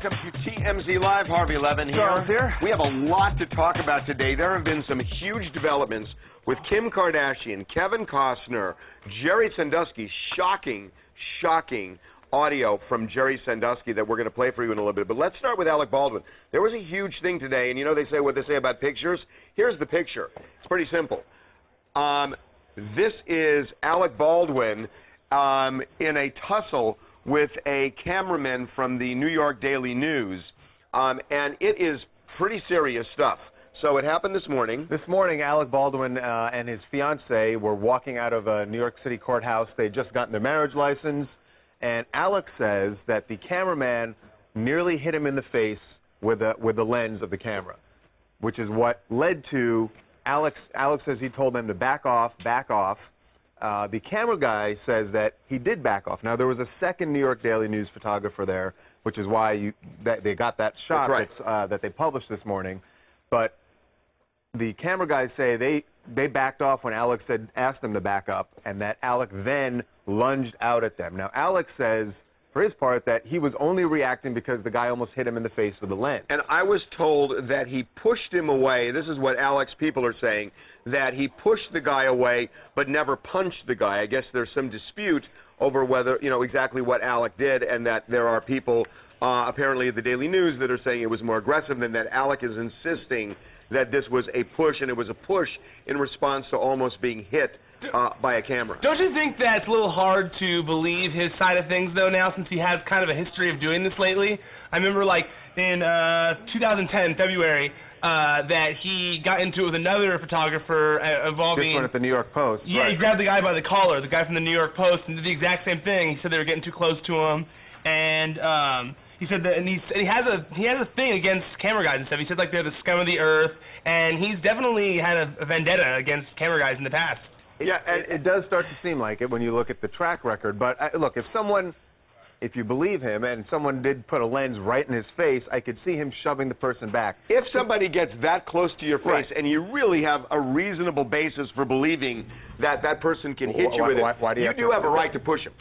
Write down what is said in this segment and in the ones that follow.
welcome to TMZ Live. Harvey Levin here. We have a lot to talk about today. There have been some huge developments with Kim Kardashian, Kevin Costner, Jerry Sandusky. Shocking audio from Jerry Sandusky that we're going to play for you in a little bit. But let's start with Alec Baldwin. There was a huge thing today, and you know they say what they say about pictures. Here's the picture. It's pretty simple. This is Alec Baldwin in a tussle with a cameraman from the New York Daily News, and it is pretty serious stuff. So it happened this morning. This morning, Alec Baldwin and his fiancée were walking out of a New York City courthouse. They'd just gotten their marriage license, and Alec says that the cameraman nearly hit him in the face with the lens of the camera, which is what led to Alex says he told them to back off. The camera guy says that he did back off. Now, there was a second New York Daily News photographer there, which is why they got that shot that they published this morning. But the camera guys say they backed off when Alec asked them to back up, and that Alec then lunged out at them. Now, Alec says, for his part, that he was only reacting because the guy almost hit him in the face with a lens. And I was told that he pushed him away. This is what Alec's people are saying, that he pushed the guy away but never punched the guy. I guess there's some dispute over whether, exactly what Alec did, and that there are people apparently at the Daily News that are saying it was more aggressive than that. Alec is insisting that this was a push, and it was a push in response to almost being hit by a camera. Don't you think that's a little hard to believe his side of things, though, now, since he has kind of a history of doing this lately? I remember, in 2010, February, that he got into it with another photographer involving... This one at the New York Post. Yeah, he grabbed the guy by the collar, the guy from the New York Post, and did the exact same thing. He said they were getting too close to him, and he said that, and he has a thing against camera guys and stuff. He said they're the scum of the earth, and he's definitely had a vendetta against camera guys in the past. Yeah, and it does start to seem like it when you look at the track record. But look, if you believe him, and someone did put a lens right in his face, I could see him shoving the person back. If somebody gets that close to your face, and you really have a reasonable basis for believing that that person can hit you with it, why do you do have a right to push him.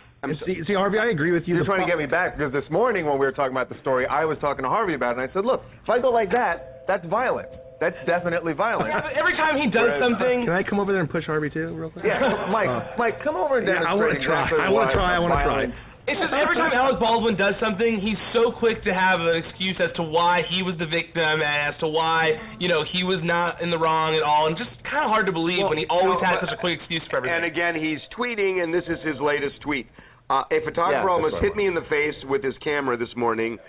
See, Harvey, I agree with you. You're trying to get me back, because this morning when we were talking about the story, I was talking to Harvey about it, and I said, look, if I go like that, that's violent. That's definitely violent. Yeah, but every time he does something... Can I come over there and push Harvey, too, real quick? Yeah, Mike, come over and demonstrate. I want to try. I want to try. It's just every time Alec Baldwin does something, he's so quick to have an excuse as to why he was the victim and as to why, he was not in the wrong at all. And just kind of hard to believe when he always has such a quick excuse for everything. And again, he's tweeting, and this is his latest tweet. A photographer almost hit me in the face with his camera this morning,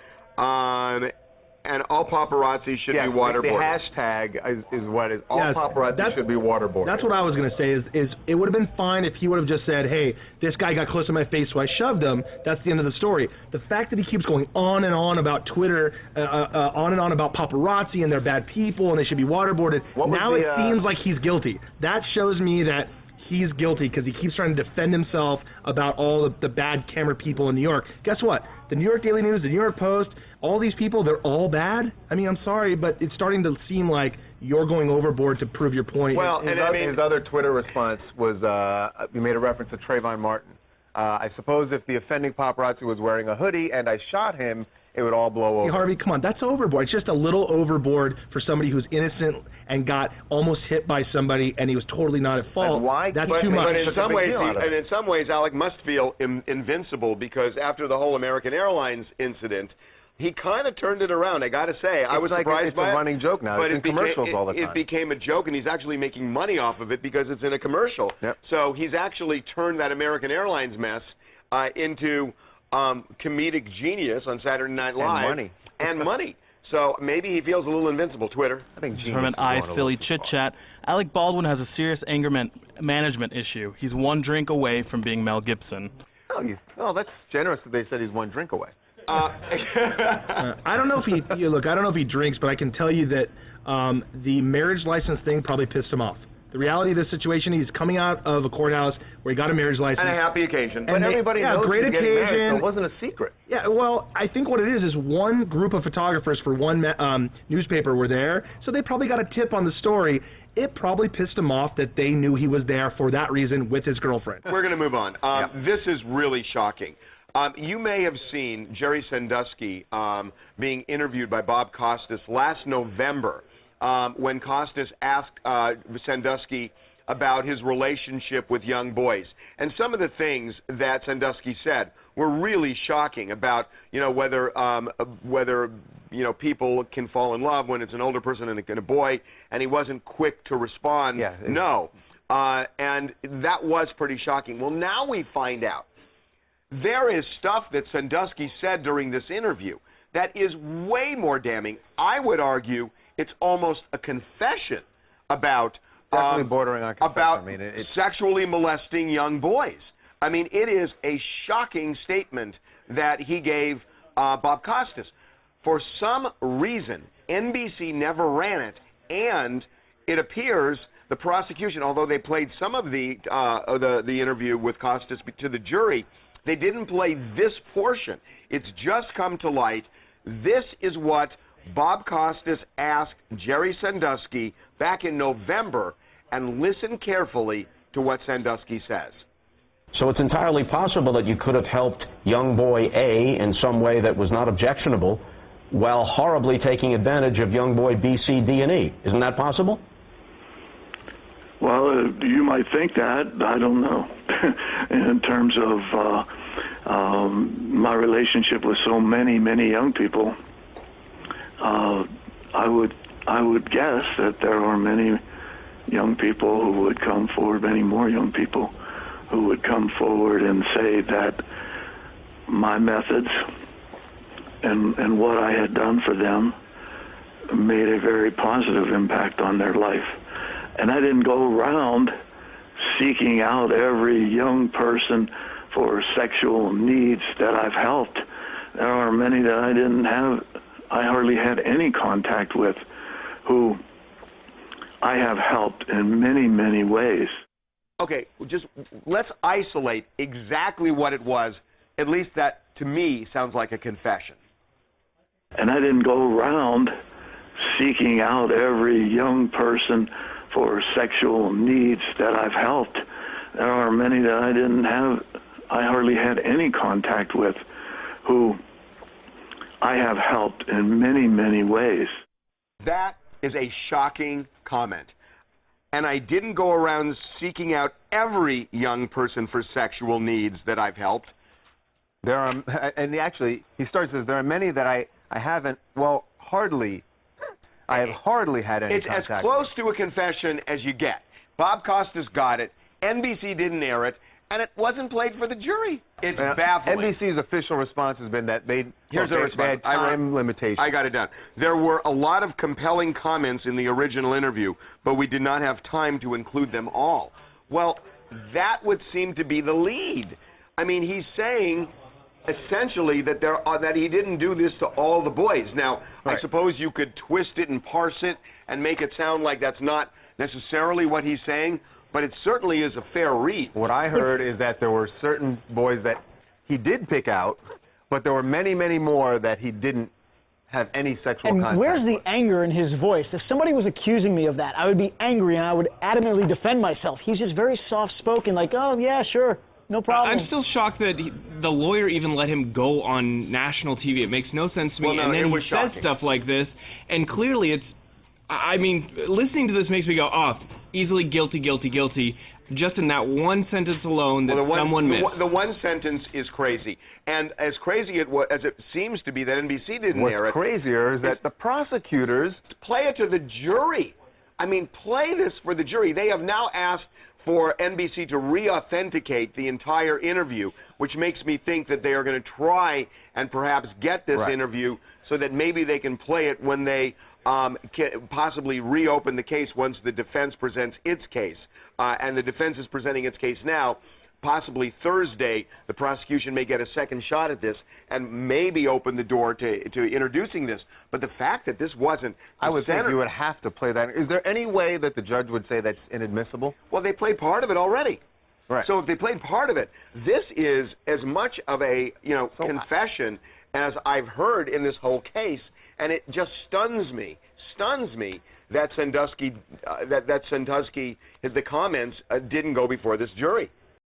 and all paparazzi should be waterboarded. The hashtag is what is all paparazzi should be waterboarded. That's what I was going to say. Is it would have been fine if he would have just said, "Hey, this guy got close to my face, so I shoved him." That's the end of the story. The fact that he keeps going on and on about Twitter, on and on about paparazzi and they're bad people and they should be waterboarded. Now it seems like he's guilty. That shows me that he's guilty because he keeps trying to defend himself about all the bad camera people in New York. Guess what? The New York Daily News, the New York Post, all these people, they're all bad. I mean, I'm sorry, but it's starting to seem like you're going overboard to prove your point. Well, his other Twitter response was, he made a reference to Trayvon Martin. I suppose if the offending paparazzi was wearing a hoodie and I shot him, it would all blow over. Hey, Harvey, come on. That's overboard. It's just a little overboard for somebody who's innocent and got almost hit by somebody and he was totally not at fault. That's too much. But in some ways, Alec must feel invincible because after the whole American Airlines incident, he kind of turned it around. I got to say, I was surprised by it. It's a running joke now. It's in commercials all the time. It became a joke, and he's actually making money off of it because it's in a commercial. Yep. So he's actually turned that American Airlines mess into comedic genius on Saturday Night Live. And money. So maybe he feels a little invincible. Twitter. I think genius. From an iPhilly Chit Chat, Alec Baldwin has a serious anger management issue. He's one drink away from being Mel Gibson. Oh, that's generous that they said he's one drink away. I don't know if I don't know if he drinks, but I can tell you that the marriage license thing probably pissed him off. The reality of this situation, he's coming out of a courthouse where he got a marriage license. And a happy occasion. But everybody knows great he's occasion. getting married, so it wasn't a secret. Yeah, well, I think what it is one group of photographers for one newspaper were there, so they probably got a tip on the story. It probably pissed him off that they knew he was there for that reason with his girlfriend. We're going to move on. This is really shocking. You may have seen Jerry Sandusky being interviewed by Bob Costas last November when Costas asked Sandusky about his relationship with young boys. And some of the things that Sandusky said were really shocking about, whether people can fall in love when it's an older person and a boy, and he wasn't quick to respond, no. And that was pretty shocking. Well, now we find out there is stuff that Sandusky said during this interview that is way more damning. I would argue it's almost a confession about definitely bordering on confession. About it's sexually molesting young boys. I mean, it is a shocking statement that he gave Bob Costas. For some reason, NBC never ran it, and it appears the prosecution, although they played some of the interview with Costas to the jury, they didn't play this portion. It's just come to light. This is what Bob Costas asked Jerry Sandusky back in November, and listen carefully to what Sandusky says. So it's entirely possible that you could have helped young boy A in some way that was not objectionable while horribly taking advantage of young boy B, C, D, and E. Isn't that possible? Well, you might think that. I don't know. In terms of my relationship with so many, many young people, I would guess that there are many young people who would come forward, many more young people who would come forward and say that my methods and what I had done for them made a very positive impact on their life. And I didn't go around seeking out every young person for sexual needs that I've helped. There are many that I hardly had any contact with, who I have helped in many, many ways. Okay, just let's isolate exactly what it was. At least that, to me, sounds like a confession. And I didn't go around seeking out every young person for sexual needs that I've helped. There are many that I hardly had any contact with, who I have helped in many, many ways. That is a shocking comment. And I didn't go around seeking out every young person for sexual needs that I've helped. There are, and actually, he starts as, there are many that I haven't, well, hardly, I have hardly had any contact with. It's as close to a confession as you get. Bob Costas got it, NBC didn't air it, and it wasn't played for the jury. It's baffling. NBC's official response has been that they had time limitations. I got it down. There were a lot of compelling comments in the original interview, but we did not have time to include them all. Well, that would seem to be the lead. I mean, he's saying essentially that that he didn't do this to all the boys. Now, right. I suppose you could twist it and parse it and make it sound like that's not necessarily what he's saying, but it certainly is a fair read. What I heard is that there were certain boys that he did pick out, but there were many, many more that he didn't have any sexual contact And where's the anger in his voice? If somebody was accusing me of that, I would be angry and I would adamantly defend myself. He's just very soft-spoken, like, oh, yeah, sure, no problem. I'm still shocked that the lawyer even let him go on national TV. It makes no sense to me. Well, no, and then he says stuff like this, and clearly it's, I mean, listening to this makes me go, oh, easily guilty, guilty, guilty, just in that one sentence alone that someone missed. The one sentence is crazy. And as crazy as it seems to be that NBC didn't air it. What's crazier is that the prosecutors play it to the jury. I mean, play this for the jury. They have now asked for NBC to re-authenticate the entire interview, which makes me think that they are going to try and perhaps get this interview so that maybe they can play it when they possibly reopen the case once the defense presents its case. And the defense is presenting its case now. Possibly Thursday, the prosecution may get a second shot at this and maybe open the door to introducing this. But the fact that this wasn't... I would think you would have to play that. Is there any way that the judge would say that's inadmissible? Well, they played part of it already. Right. So if they played part of it, this is as much of a confession as I've heard in this whole case, and it just stuns me that Sandusky, the comments didn't go before this jury.